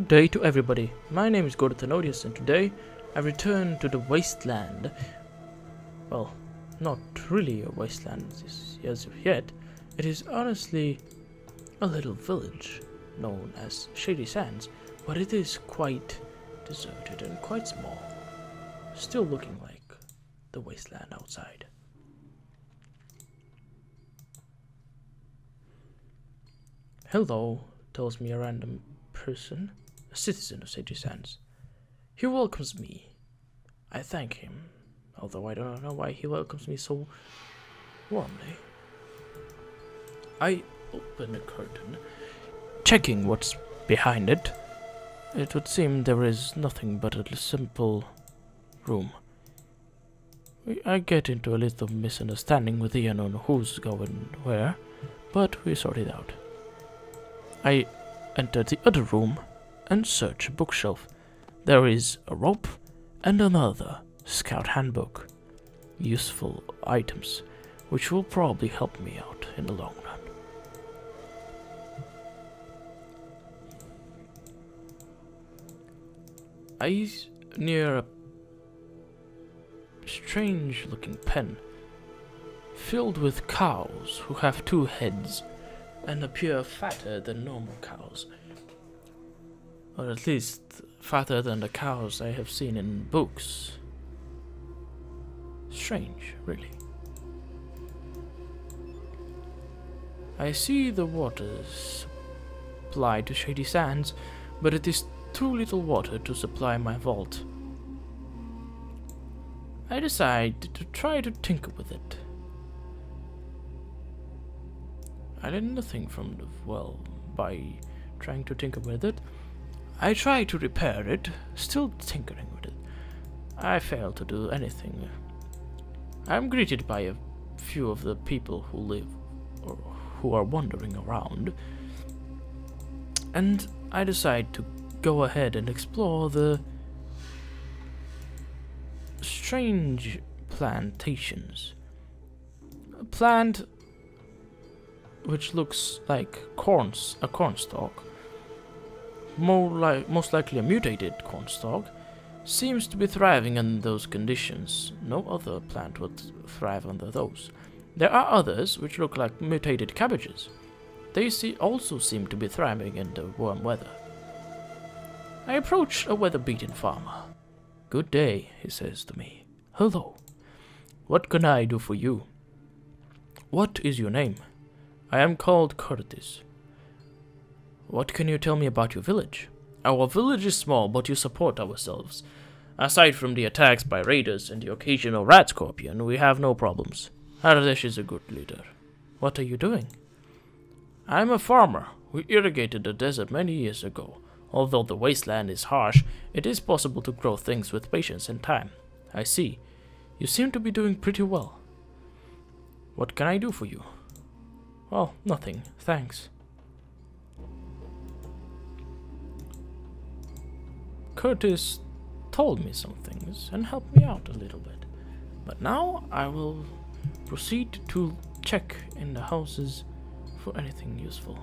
Good day to everybody. My name is Gordoth Enodious, and today I return to the wasteland. Well, not really a wasteland as of yet. It is honestly a little village known as Shady Sands, but it is quite deserted and quite small. Still looking like the wasteland outside. Hello, tells me a random person, a citizen of Shady Sands. He welcomes me. I thank him, although I don't know why he welcomes me so warmly. I open the curtain, checking what's behind it. It would seem there is nothing but a simple room. I get into a little misunderstanding with Ian on who's going where, but we sort it out. I enter the other room and search a bookshelf. There is a rope and another scout handbook. Useful items, which will probably help me out in the long run. I near a strange looking pen filled with cows who have 2 heads and appear fatter than normal cows. Or at least fatter than the cows I have seen in books. Strange, really. I see the water supply to Shady Sands, but it is too little water to supply my vault. I decide to try to tinker with it. I did nothing from the well by trying to tinker with it. I try to repair it, still tinkering with it. I fail to do anything. I am greeted by a few of the people who live or who are wandering around, and I decide to go ahead and explore the strange plantations. A plant which looks like a cornstalk, most likely a mutated cornstalk, seems to be thriving in those conditions. No other plant would thrive under those. There are others which look like mutated cabbages. They also seem to be thriving in the warm weather. I approach a weather-beaten farmer. "Good day," he says to me. "Hello. What can I do for you?" "What is your name?" "I am called Gordoth." "What can you tell me about your village?" "Our village is small, but you support ourselves. Aside from the attacks by raiders and the occasional rat scorpion, we have no problems. Enodious is a good leader." "What are you doing?" "I am a farmer. We irrigated the desert many years ago. Although the wasteland is harsh, it is possible to grow things with patience and time." "I see. You seem to be doing pretty well." "What can I do for you?" "Well, nothing, thanks." Curtis told me some things and helped me out a little bit, but now I will proceed to check in the houses for anything useful.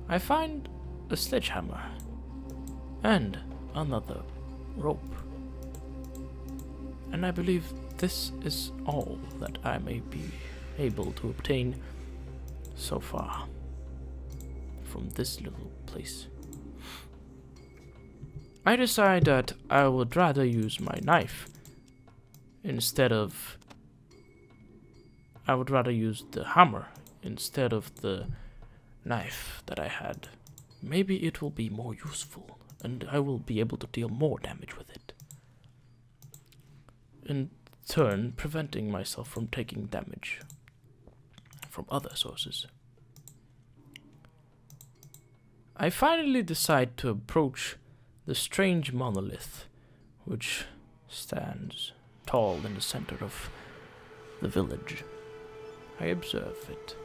I find a sledgehammer and another rope, and I believe this is all that I may be able to obtain so far from this little place. I decide that I would rather use my knife I would rather use the hammer instead of the knife that I had. Maybe it will be more useful, and I will be able to deal more damage with it, in turn preventing myself from taking damage from other sources. I finally decide to approach the strange monolith which stands tall in the center of the village. I observe it.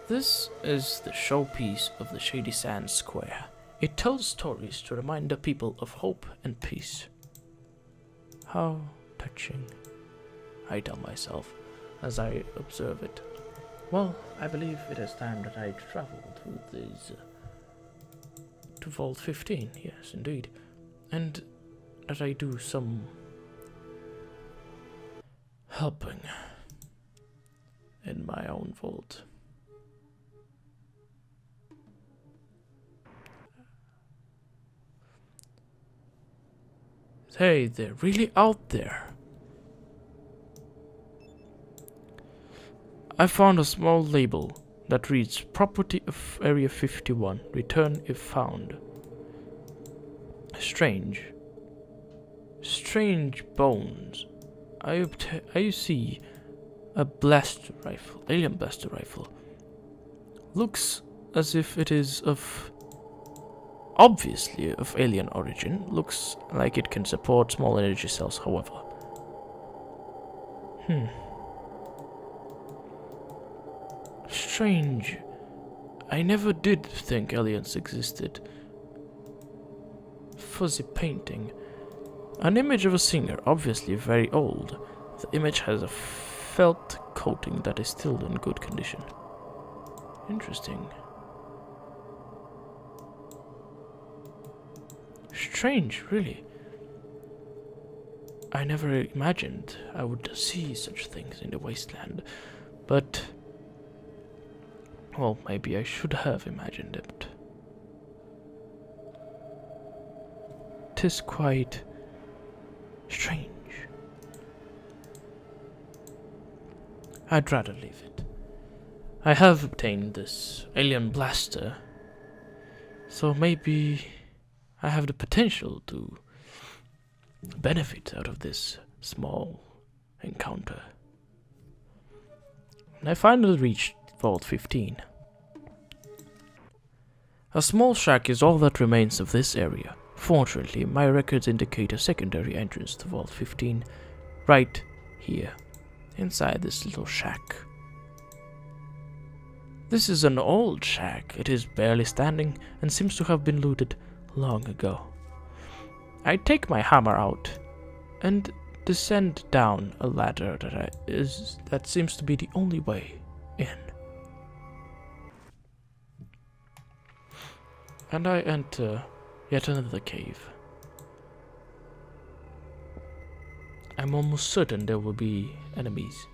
This is the showpiece of the Shady Sands Square. It tells stories to remind the people of hope and peace. How touching, I tell myself as I observe it. Well, I believe it is time that I travel through these to Vault 15, yes, indeed. And that I do some helping in my own vault. Hey, they're really out there. I found a small label that reads Property of Area 51. Return if found. Strange. Strange bones. I see a blaster rifle, alien blaster rifle. Looks as if it is of, obviously of alien origin. Looks like it can support small energy cells, however. Strange. I never did think aliens existed. Fuzzy painting. An image of a singer, obviously very old. The image has a felt coating that is still in good condition. Interesting. Strange, really. I never imagined I would see such things in the wasteland, but well, maybe I should have imagined it. 'Tis quite strange. I'd rather leave it. I have obtained this alien blaster, so maybe I have the potential to benefit out of this small encounter. And I finally reached Vault 15. A small shack is all that remains of this area. Fortunately, my records indicate a secondary entrance to Vault 15 right here, inside this little shack. This is an old shack. It is barely standing and seems to have been looted long ago. I take my hammer out and descend down a ladder that seems to be the only way in. And I enter yet another cave. I'm almost certain there will be enemies.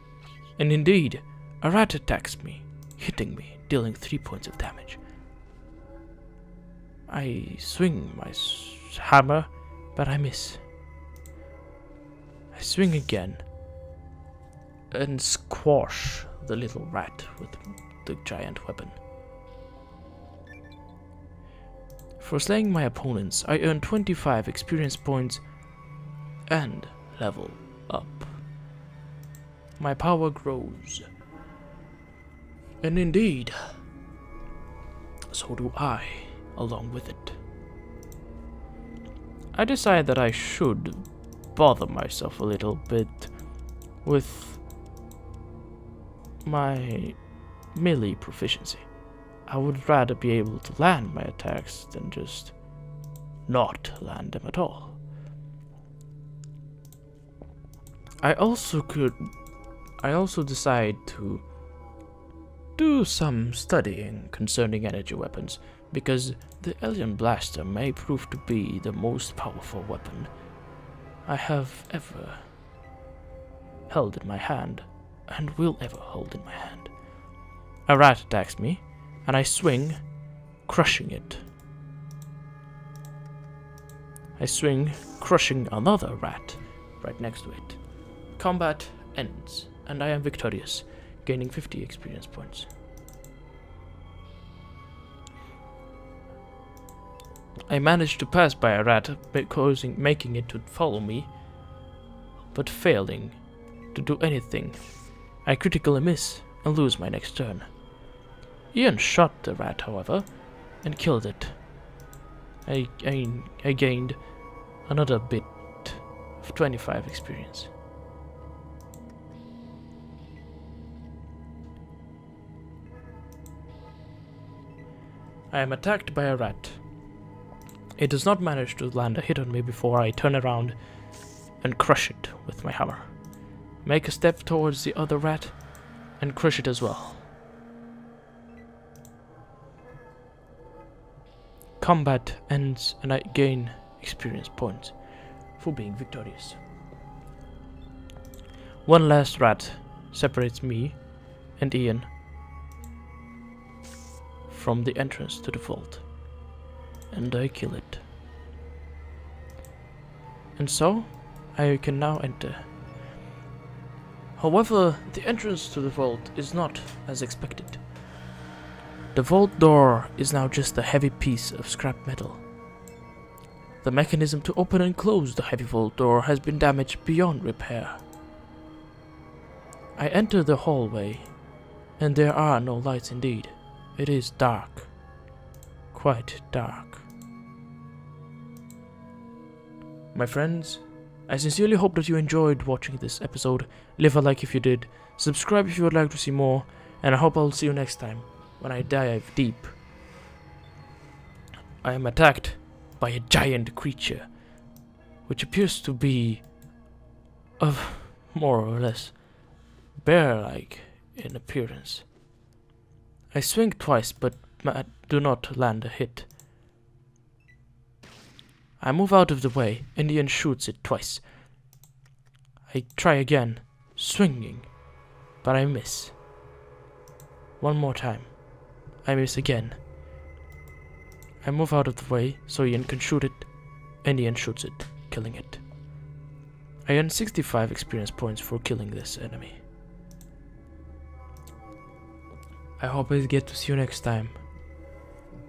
And indeed, a rat attacks me, hitting me, dealing 3 points of damage. I swing my hammer, but I miss. I swing again and squash the little rat with the giant weapon. For slaying my opponents, I earn 25 experience points and level up. My power grows. And indeed, so do I, along with it. I decide that I should bother myself a little bit with my melee proficiency. I would rather be able to land my attacks than just not land them at all. I also decide to do some studying concerning energy weapons, because the alien blaster may prove to be the most powerful weapon I have ever held in my hand, and will ever hold in my hand. A rat attacks me, and I swing, crushing it. I swing, crushing another rat right next to it. Combat ends, and I am victorious, gaining 50 experience points. I managed to pass by a rat, making it to follow me, but failing to do anything. I critically miss and lose my next turn. Ian shot the rat, however, and killed it. I gained another bit of 25 experience. I am attacked by a rat. It does not manage to land a hit on me before I turn around and crush it with my hammer. Make a step towards the other rat and crush it as well. combat ends and I gain experience points for being victorious. One last rat separates me and Ian from the entrance to the vault, and I kill it. And so, I can now enter. However, the entrance to the vault is not as expected. The vault door is now just a heavy piece of scrap metal. The mechanism to open and close the heavy vault door has been damaged beyond repair. I enter the hallway, and there are no lights indeed. It is dark. Quite dark. My friends, I sincerely hope that you enjoyed watching this episode. Leave a like if you did, subscribe if you would like to see more, and I hope I'll see you next time when I dive deep. I am attacked by a giant creature, which appears to be of more or less bear-like in appearance. I swing twice, but do not land a hit. I move out of the way, and Ian shoots it twice. I try again, swinging, but I miss. One more time. I miss again. I move out of the way so Ian can shoot it, and Ian shoots it, killing it. I earn 65 experience points for killing this enemy. I hope I get to see you next time.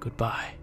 Goodbye.